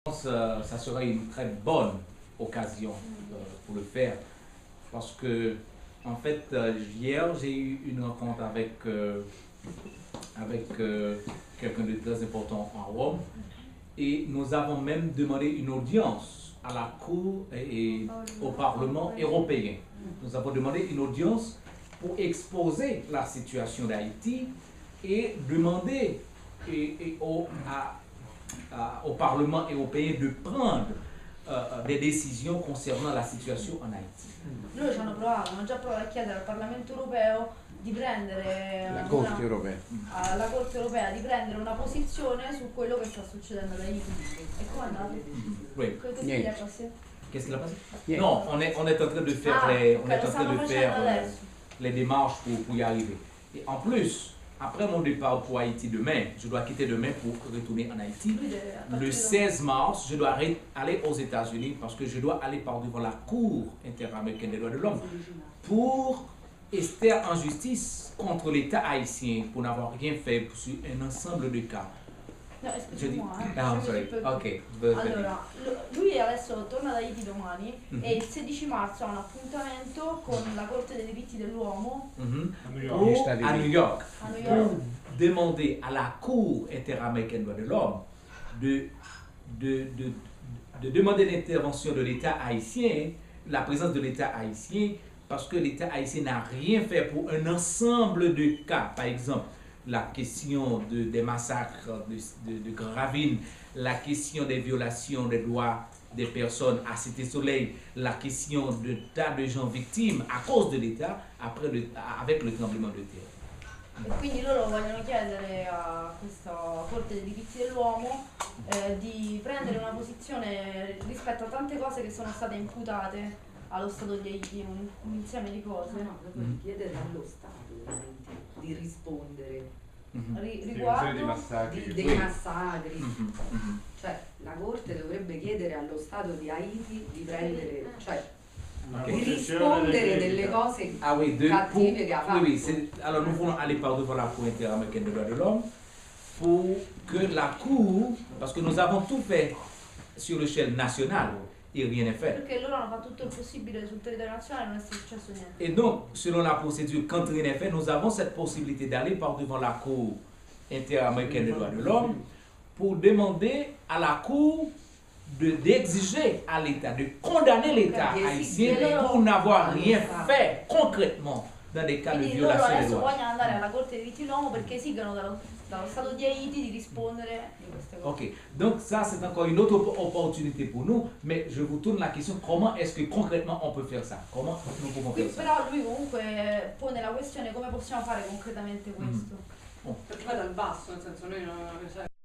Ça sera une très bonne occasion pour le faire. Parce que, en fait, hier, j'ai eu une rencontre avec quelqu'un de très important en Rome. Et nous avons même demandé une audience à la Cour et au Parlement européen. Nous avons demandé une audience pour exposer la situation d'Haïti et demander au Parlement europeo de prendre des décisions concernant la situation en Haïti. Loro ci hanno già provato a chiedere al Parlamento europeo di prendere alla Corte europea di prendere una posizione su quello che sta succedendo ad Haïti. E come è andato? Oui. Qu'est-ce qui est passé? Qu'est-ce qu'il a passé? Non, on est en train de faire, les démarches pour y arriver. Et en plus, après mon départ pour Haïti demain, je dois quitter demain pour retourner en Haïti. Le 16 mars, je dois aller aux États-Unis parce que je dois aller par devant la Cour interaméricaine des droits de l'homme pour ester en justice contre l'État haïtien pour n'avoir rien fait sur un ensemble de cas. No, excuse-moi, ok. Allora, lui adesso torna da Haiti domani e il 16 marzo ha un appuntamento con la Corte dei diritti dell'uomo à New York pour demander à la Cour interaméricaine des droits de l'homme de demander l'intervention de l'État haïtien, la présence de l'État haïtien, parce que l'État haïtien n'a rien fait pour un ensemble de cas. Par exemple, la question des massacres de Gravine, la question des violations des droits des personnes à Cité Soleil, la question de tas de gens victimes à cause de l'État avec le tremblement de terre. E quindi loro vogliono chiedere a questa Corte dei diritti dell'uomo di prendere una posizione rispetto a tante cose che sono state imputate allo Stato di Haiti, un insieme di cose. Chiedere allo Stato di rispondere riguardo dei massacri. Cioè la Corte dovrebbe chiedere allo Stato di Haiti di prendere, cioè di rispondere delle cose cattive che ha fatto. Oui, alors nous voulons aller par devant la Cour interaméricaine des droits de l'homme pour que la Cour, parce que nous avons tout fait sur l'échelle nationale, et rien n'est fait. Perché loro hanno fatto tutto il possibile sul territorio nazionale e non è successo niente. Et donc, selon la procédure, quand rien n'est fait, nous avons cette possibilité d'aller par devant la Cour interaméricaine des droits de l'homme pour demander à la Cour d'exiger à l'État, de condamner l'État haïtien pour n'avoir rien fait concrètement dans des cas de Quindi loro violation des adesso droits. vogliono andare alla Corte dei diritti dell'uomo perché esigono dallo Stato di Haiti di rispondere di queste cose. Ok, donc ça c'est encore une autre opportunité pour nous, mais je vous tourne la question, comment est-ce que concrètement on peut faire ça? Comment nous pouvons faire ça? Però lui comunque pone la questione come possiamo fare concretamente questo. Perché va dal basso, nel senso noi non...